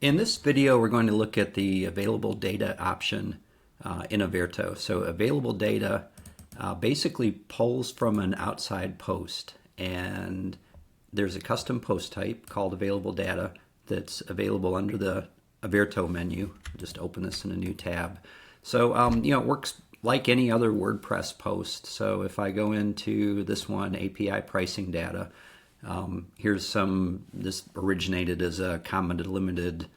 In this video, we're going to look at the available data option in Avairto. So available data basically pulls from an outside post, and there's a custom post type called available data that's available under the Avairto menu. I'll just open this in a new tab. So it works like any other WordPress post. So if I go into this one, API pricing data, this originated as a commented limited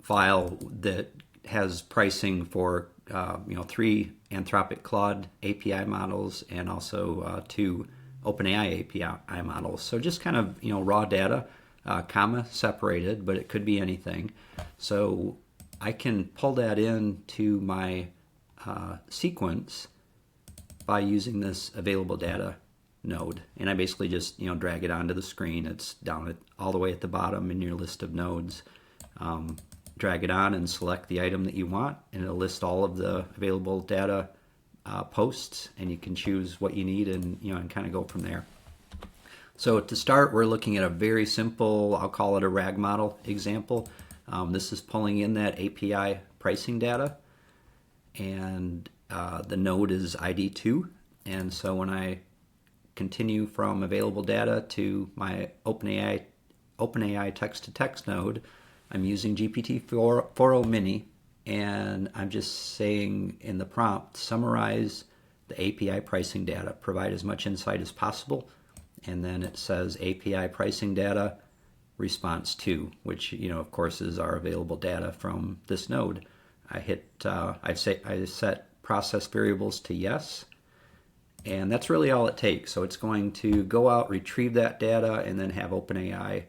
file that has pricing for 3 Anthropic Claude API models and also 2 OpenAI API models. So just kind of raw data, comma separated, but it could be anything. So I can pull that into my sequence by using this available data node, and I basically just drag it onto the screen. It's down all the way at the bottom in your list of nodes. Drag it on and select the item that you want, and it'll list all of the available data posts, and you can choose what you need and kind of go from there. So to start, we're looking at a very simple, I'll call it a RAG model example. This is pulling in that API pricing data, and the node is ID 2. And so when I continue from available data to my OpenAI text-to-text node, I'm using GPT-4o Mini, and I'm just saying in the prompt, summarize the API pricing data, provide as much insight as possible, and then it says API pricing data response 2, which of course is our available data from this node. I set process variables to yes, and that's really all it takes. So it's going to go out, retrieve that data, and then have OpenAI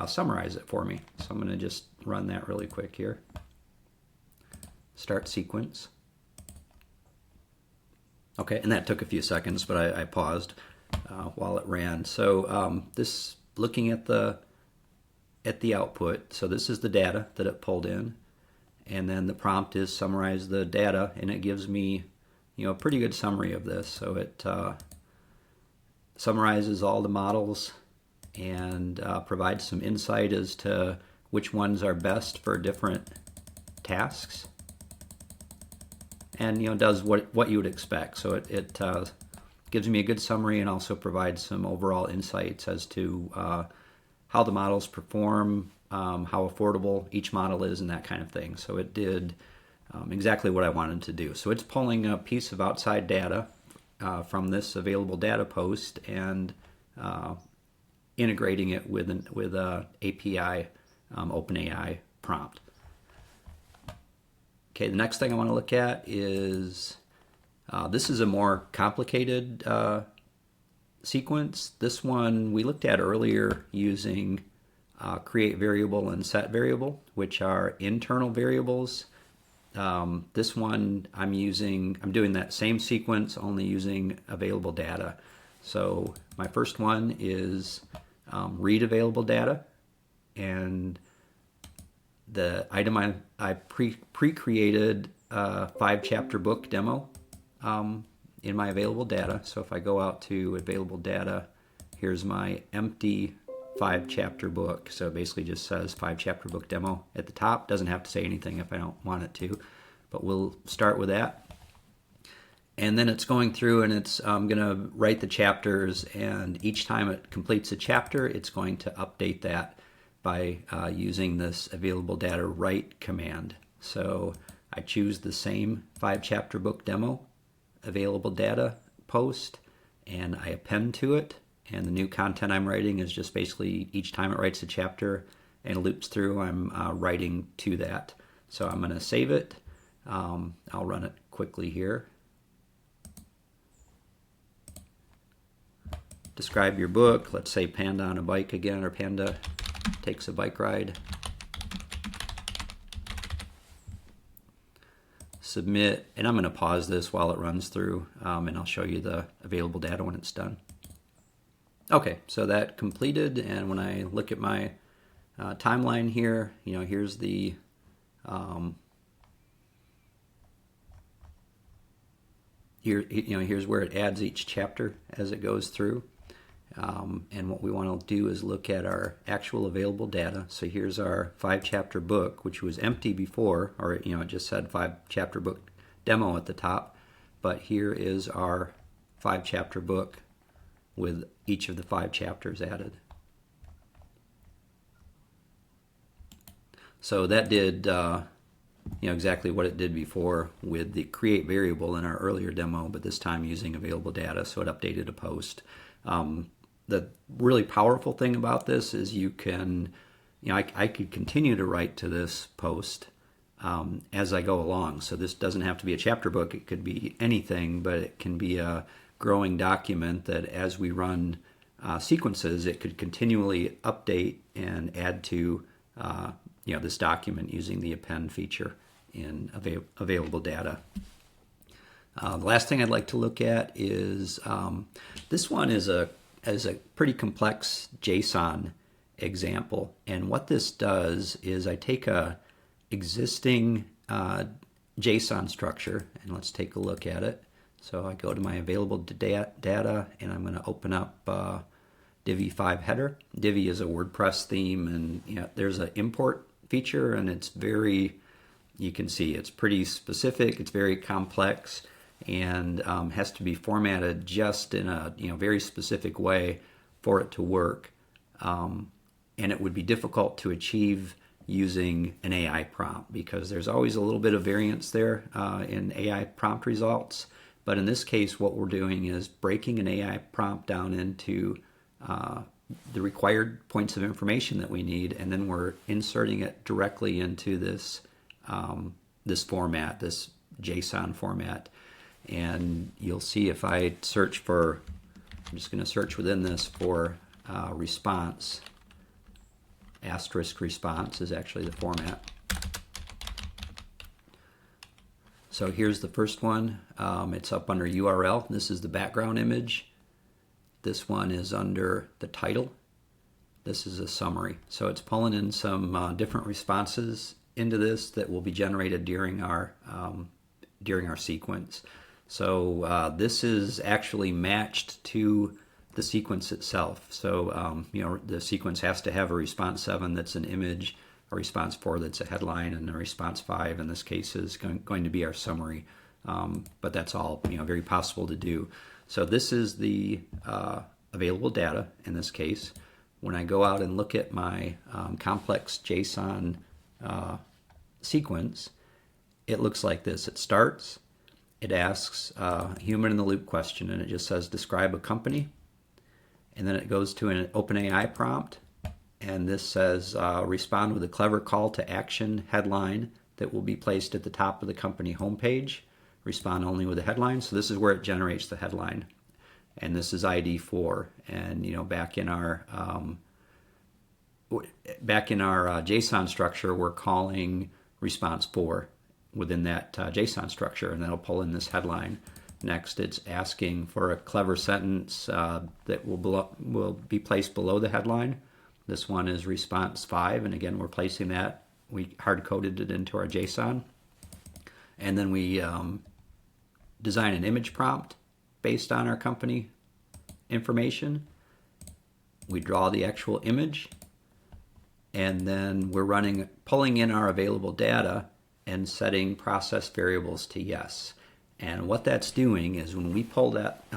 summarize it for me. So I'm going to just run that really quick here. Start sequence. Okay, and that took a few seconds, but I paused while it ran. So this, looking at the output, so this is the data that it pulled in, and then the prompt is summarize the data, and it gives me a pretty good summary of this. So it summarizes all the models and provides some insight as to which ones are best for different tasks, and does what you would expect. So it gives me a good summary and also provides some overall insights as to how the models perform, how affordable each model is, and that kind of thing. So it did exactly what I wanted to do. So it's pulling a piece of outside data from this available data post and integrating it with a API OpenAI prompt. Okay, the next thing I want to look at is this is a more complicated sequence. This one we looked at earlier using create variable and set variable, which are internal variables. This one I'm doing that same sequence, only using available data. So my first one is read available data, and the item I pre-created a 5-chapter book demo in my available data. So if I go out to available data, here's my empty 5-chapter book. So it basically just says 5-chapter book demo at the top. Doesn't have to say anything if I don't want it to, but we'll start with that. And then it's going through and it's going to write the chapters, and each time it completes a chapter, it's going to update that by using this available data write command. So I choose the same 5-chapter book demo available data post, and I append to it, and the new content I'm writing is just basically each time it writes a chapter and it loops through, I'm writing to that. So I'm going to save it. I'll run it quickly here. Describe your book. Let's say Panda on a bike again, or Panda takes a bike ride. Submit, and I'm going to pause this while it runs through, and I'll show you the available data when it's done. Okay, so that completed, and when I look at my timeline here, here's the here's where it adds each chapter as it goes through. And what we want to do is look at our actual available data. So here's our 5-chapter book, which was empty before, or it just said 5-chapter book demo at the top. But here is our 5-chapter book with each of the 5 chapters added. So that did exactly what it did before with the create variable in our earlier demo, but this time using available data, so it updated a post. The really powerful thing about this is you can, I could continue to write to this post as I go along. So this doesn't have to be a chapter book. It could be anything, but it can be a growing document that as we run sequences, it could continually update and add to this document using the append feature in available data. The last thing I'd like to look at is this one is a pretty complex JSON example, and what this does is I take a existing JSON structure, and let's take a look at it. So I go to my available data, and I'm going to open up Divi 5 header. Divi is a WordPress theme, and there's an import feature, and it's you can see it's pretty specific, it's very complex, and has to be formatted just in a very specific way for it to work. And it would be difficult to achieve using an AI prompt because there's always a little bit of variance there in AI prompt results. But in this case, what we're doing is breaking an AI prompt down into the required points of information that we need, and then we're inserting it directly into this this format, this JSON format. And you'll see if I search for, I'm just going to search within this for response. Asterisk response is actually the format. So here's the first one. It's up under URL. This is the background image. This one is under the title. This is a summary. So it's pulling in some different responses into this that will be generated during our sequence. So this is actually matched to the sequence itself. So the sequence has to have a response 7 that's an image, a response 4 that's a headline, and a response 5 in this case is going to be our summary. But that's all very possible to do. So this is the available data in this case. When I go out and look at my complex JSON sequence, it looks like this. It starts, it asks a human in the loop question, and it just says describe a company. And then it goes to an OpenAI prompt, and this says respond with a clever call to action headline that will be placed at the top of the company homepage. Respond only with a headline. So this is where it generates the headline, and this is ID 4. And back in our JSON structure, we're calling response 4 within that JSON structure, and that'll pull in this headline. Next, it's asking for a clever sentence that will be placed below the headline. This one is response 5, and again, we're placing that. We hard-coded it into our JSON. And then we design an image prompt based on our company information. We draw the actual image, and then we're pulling in our available data and setting process variables to yes. And what that's doing is when we pull that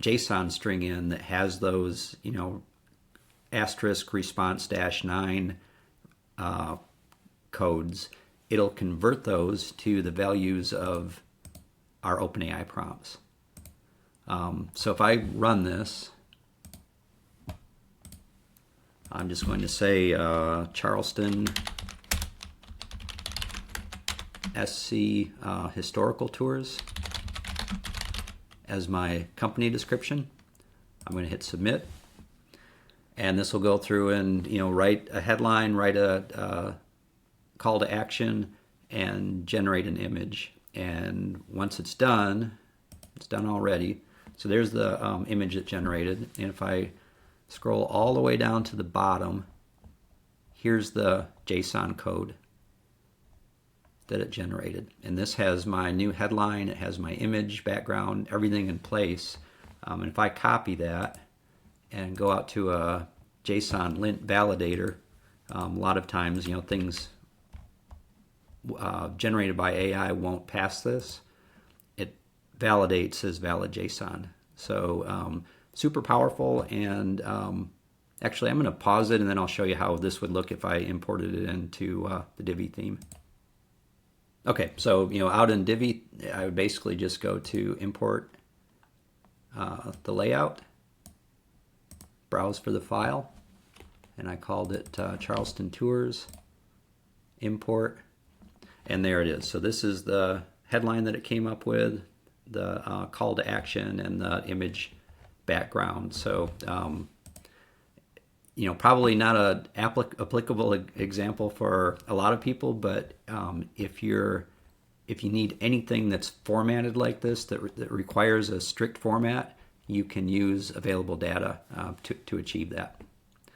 JSON string in that has those, asterisk response -9 codes, it'll convert those to the values of our OpenAI prompts. So if I run this, I'm just going to say Charleston SC historical tours as my company description. I'm going to hit submit, and this will go through and write a headline, write a call to action, and generate an image. And once it's done already. So there's the image it generated, and if I scroll all the way down to the bottom, here's the JSON code that it generated. And this has my new headline, it has my image, background, everything in place. And if I copy that and go out to a JSON lint validator, a lot of times, things generated by AI won't pass this. It validates as valid JSON. So super powerful, and actually I'm going to pause it and then I'll show you how this would look if I imported it into the Divi theme. Okay, so out in Divi, I would basically just go to import the layout, browse for the file, and I called it Charleston Tours, import, and there it is. So this is the headline that it came up with, the call to action, and the image background. So probably not an applicable example for a lot of people, but if you need anything that's formatted like this that requires a strict format, you can use available data to achieve that.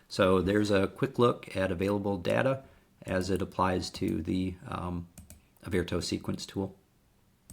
So there's a quick look at available data as it applies to the Avairto sequence tool.